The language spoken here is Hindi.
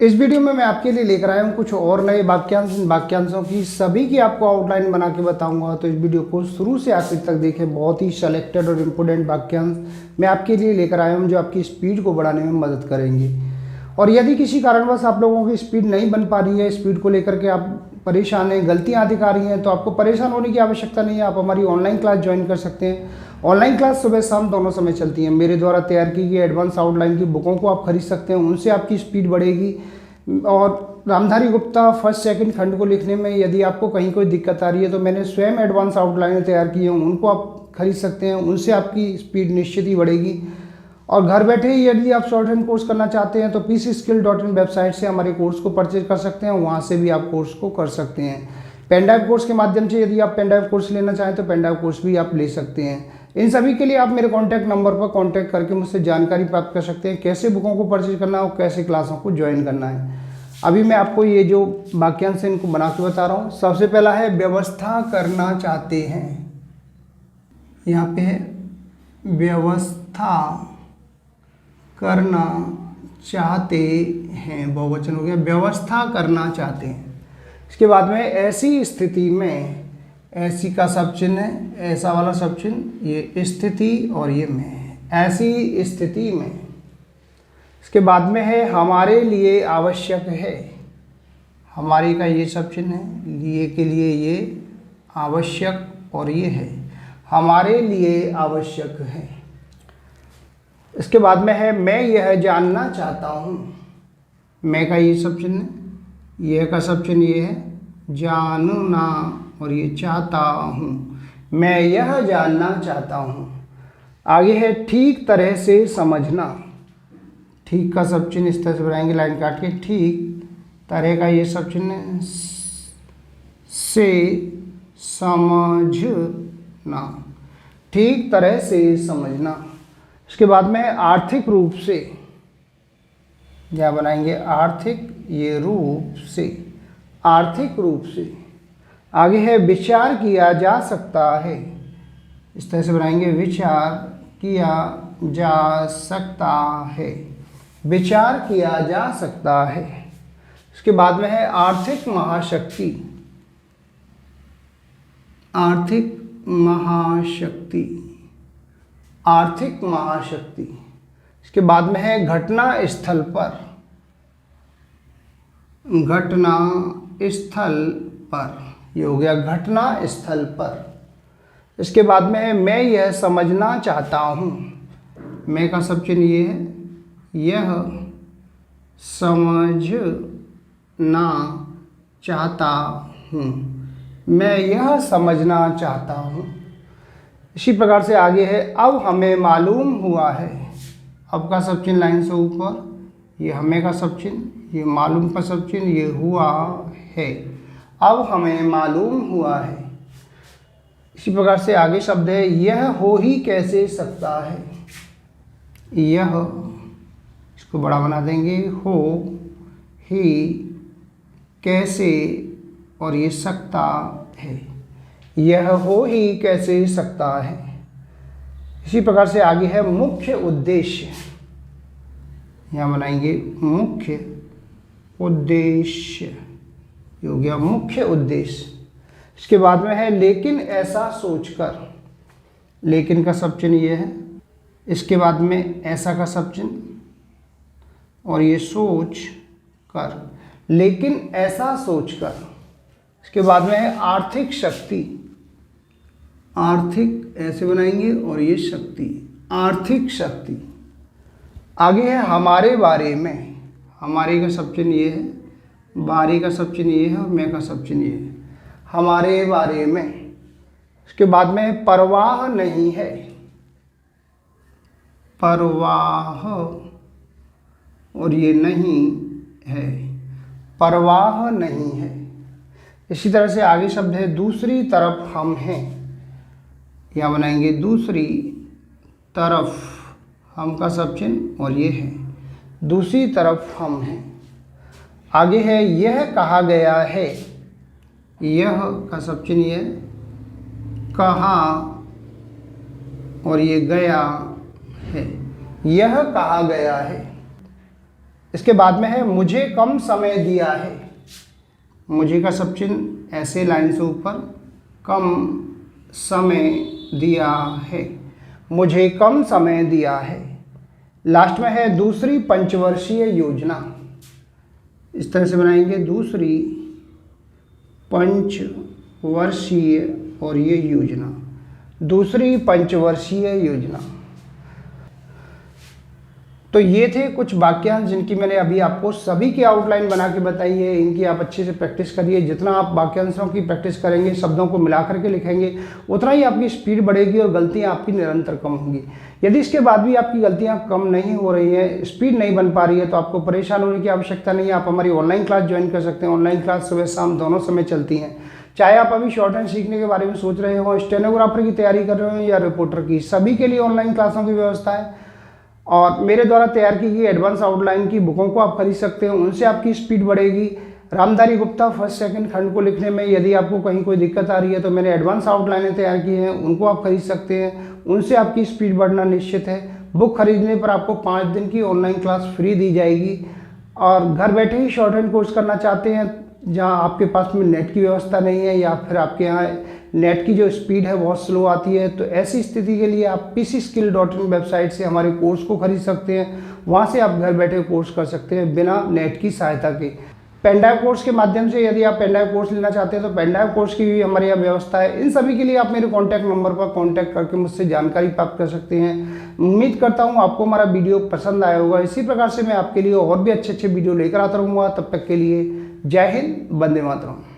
इस वीडियो में मैं आपके लिए लेकर आया हूँ कुछ और नए वाक्यांशों की सभी की आपको आउटलाइन बना के बताऊंगा। तो इस वीडियो को शुरू से आखिर तक देखें। बहुत ही सेलेक्टेड और इम्पोर्टेंट वाक्यांश मैं आपके लिए लेकर आया हूँ जो आपकी स्पीड को बढ़ाने में मदद करेंगे। और यदि किसी कारणवश आप लोगों की स्पीड नहीं बन पा रही है, स्पीड को लेकर के आप परेशान हैं, गलतियाँ दिखा रही हैं, तो आपको परेशान होने की आवश्यकता नहीं है। आप हमारी ऑनलाइन क्लास ज्वाइन कर सकते हैं। ऑनलाइन क्लास सुबह शाम दोनों समय चलती है। मेरे द्वारा तैयार की गई एडवांस आउटलाइन की बुकों को आप खरीद सकते हैं, उनसे आपकी स्पीड बढ़ेगी। और रामधारी गुप्ता फर्स्ट सेकंड खंड को लिखने में यदि आपको कहीं कोई दिक्कत आ रही है तो मैंने स्वयं एडवांस आउटलाइन तैयार की है, उनको आप खरीद सकते हैं, उनसे आपकी स्पीड निश्चित ही बढ़ेगी। और घर बैठे ही यदि आप शॉर्ट हैंड कोर्स करना चाहते हैं तो pcskill.in वेबसाइट से हमारे कोर्स को परचेज कर सकते हैं, वहाँ से भी आप कोर्स को कर सकते हैं। पेनड्राइव कोर्स के माध्यम से यदि आप पेनड्राइव कोर्स लेना चाहें तो पेनड्राइव कोर्स भी आप ले सकते हैं। इन सभी के लिए आप मेरे कॉन्टैक्ट नंबर पर कॉन्टैक्ट करके मुझसे जानकारी प्राप्त कर सकते हैं, कैसे बुकों को परचेज करना है और कैसे क्लासों को ज्वाइन करना है। अभी मैं आपको ये जो वाक्यांश है इनको बना के बता रहा हूँ। सबसे पहला है व्यवस्था करना चाहते हैं। यहाँ पे है व्यवस्था करना चाहते हैं, बहुवचन हो गया, व्यवस्था करना चाहते हैं। इसके बाद में ऐसी स्थिति में, ऐसी का सब चिन्ह है, ऐसा वाला सब चिन्ह, ये स्थिति और ये में, ऐसी स्थिति में। इसके बाद में है हमारे लिए आवश्यक है। हमारे का ये सब चिन्ह है, लिए के लिए ये आवश्यक और ये है, हमारे लिए आवश्यक है। इसके बाद में है मैं यह जानना चाहता हूँ। मैं का ये सब चिन्ह, यह का सब चिन्ह ये है, जानना और ये चाहता हूँ, मैं यह जानना चाहता हूँ। आगे है ठीक तरह से समझना। ठीक का सब चिन्ह इस तरह से बनाएंगे लाइन काट के, ठीक तरह का ये सब चिन्ह से समझना, ठीक तरह से समझना। इसके बाद में आर्थिक रूप से, क्या बनाएंगे, आर्थिक, ये रूप से, आर्थिक रूप से। आगे है विचार किया जा सकता है। इस तरह से बनाएंगे, विचार किया जा सकता है, विचार किया जा सकता है। इसके बाद में है आर्थिक महाशक्ति। आर्थिक महाशक्ति, आर्थिक महाशक्ति। इसके बाद में है घटना स्थल पर। घटना स्थल पर, ये हो गया घटना स्थल पर। इसके बाद में है मैं यह समझना चाहता हूँ। मैं का सब चिन्ह ये है, यह समझना चाहता हूँ, मैं यह समझना चाहता हूँ। इसी प्रकार से आगे है अब हमें मालूम हुआ है। अब का सब चिन्ह लाइन से ऊपर, ये हमें का सब चिन्ह, ये मालूम का सब चिन्ह, ये हुआ है, अब हमें मालूम हुआ है। इसी प्रकार से आगे शब्द है यह हो ही कैसे सकता है। यह, इसको बड़ा बना देंगे, हो ही कैसे और ये सकता है, यह हो ही कैसे सकता है। इसी प्रकार से आगे है मुख्य उद्देश्य। यहाँ बनाएंगे मुख्य उद्देश्य, ये हो गया मुख्य उद्देश्य। इसके बाद में है लेकिन ऐसा सोचकर। लेकिन का सब चिन्ह ये है, इसके बाद में ऐसा का सब चिन्ह और ये सोच कर, लेकिन ऐसा सोचकर। इसके बाद में है आर्थिक शक्ति। आर्थिक ऐसे बनाएंगे और ये शक्ति, आर्थिक शक्ति। आगे है हमारे बारे में। हमारे का सब चिन्ह ये है, बारे का सब चिन्ह ये है और मैं का सब चिन्ह ये है, हमारे बारे में। इसके बाद में परवाह नहीं है। परवाह और ये नहीं है, परवाह नहीं है। इसी तरह से आगे शब्द है दूसरी तरफ हम हैं। यहाँ बनाएंगे दूसरी तरफ, हम का सब चिन्ह और ये है, दूसरी तरफ हम हैं। आगे है यह कहा गया है। यह का सब चिन्ह ये, कहा और ये गया है, यह कहा गया है। इसके बाद में है मुझे कम समय दिया है। मुझे का सब चिन्ह ऐसे लाइन से ऊपर, कम समय दिया है, मुझे कम समय दिया है। लास्ट में है दूसरी पंचवर्षीय योजना। इस तरह से बनाएंगे, दूसरी पंचवर्षीय और ये योजना, दूसरी पंचवर्षीय योजना। तो ये थे कुछ वाक्यांश जिनकी मैंने अभी आपको सभी की आउटलाइन बना के बताई है। इनकी आप अच्छे से प्रैक्टिस करिए। जितना आप वाक्यांशों की प्रैक्टिस करेंगे, शब्दों को मिला करके लिखेंगे, उतना ही आपकी स्पीड बढ़ेगी और गलतियां आपकी निरंतर कम होंगी। यदि इसके बाद भी आपकी गलतियां कम नहीं हो रही हैं, स्पीड नहीं बन पा रही है, तो आपको परेशान होने की आवश्यकता नहीं है। आप हमारी ऑनलाइन क्लास ज्वाइन कर सकते हैं। ऑनलाइन क्लास सुबह शाम दोनों समय चलती हैं। चाहे आप अभी शॉर्ट हैंड सीखने के बारे में सोच रहे हो, स्टेनोग्राफर की तैयारी कर रहे हो या रिपोर्टर की, सभी के लिए ऑनलाइन क्लासों की व्यवस्था है। और मेरे द्वारा तैयार की गई एडवांस आउटलाइन की बुकों को आप खरीद सकते हैं। उनसे आपकी स्पीड बढ़ेगी। रामधारी गुप्ता फर्स्ट सेकंड खंड को लिखने में यदि आपको कहीं कोई दिक्कत आ रही है, तो मैंने एडवांस आउटलाइनें तैयार की हैं, उनको आप खरीद सकते हैं। उनसे आपकी स्पीड बढ़ना निश्चित है। बुक खरीदने पर आपको 5 दिन की ऑनलाइन क्लास फ्री दी जाएगी। और घर बैठे ही शॉर्ट हैंड कोर्स करना चाहते हैं, जहाँ आपके पास में नेट की व्यवस्था नहीं है या फिर आपके यहाँ नेट की जो स्पीड है बहुत स्लो आती है, तो ऐसी स्थिति के लिए आप pcskill.in वेबसाइट से हमारे कोर्स को खरीद सकते हैं। वहाँ से आप घर बैठे कोर्स कर सकते हैं बिना नेट की सहायता के। पेन ड्राइव कोर्स के माध्यम से यदि आप पेन ड्राइव कोर्स लेना चाहते हैं, तो पेन ड्राइव कोर्स की भी हमारे यहाँ व्यवस्था है। इन सभी के लिए आप मेरे कॉन्टैक्ट नंबर पर कॉन्टैक्ट करके मुझसे जानकारी प्राप्त कर सकते हैं। उम्मीद करता हूँ आपको हमारा वीडियो पसंद आया होगा। इसी प्रकार से मैं आपके लिए और भी अच्छे अच्छे वीडियो लेकर आता रहूँगा। तब तक के लिए जय हिंद, वंदे मातरम।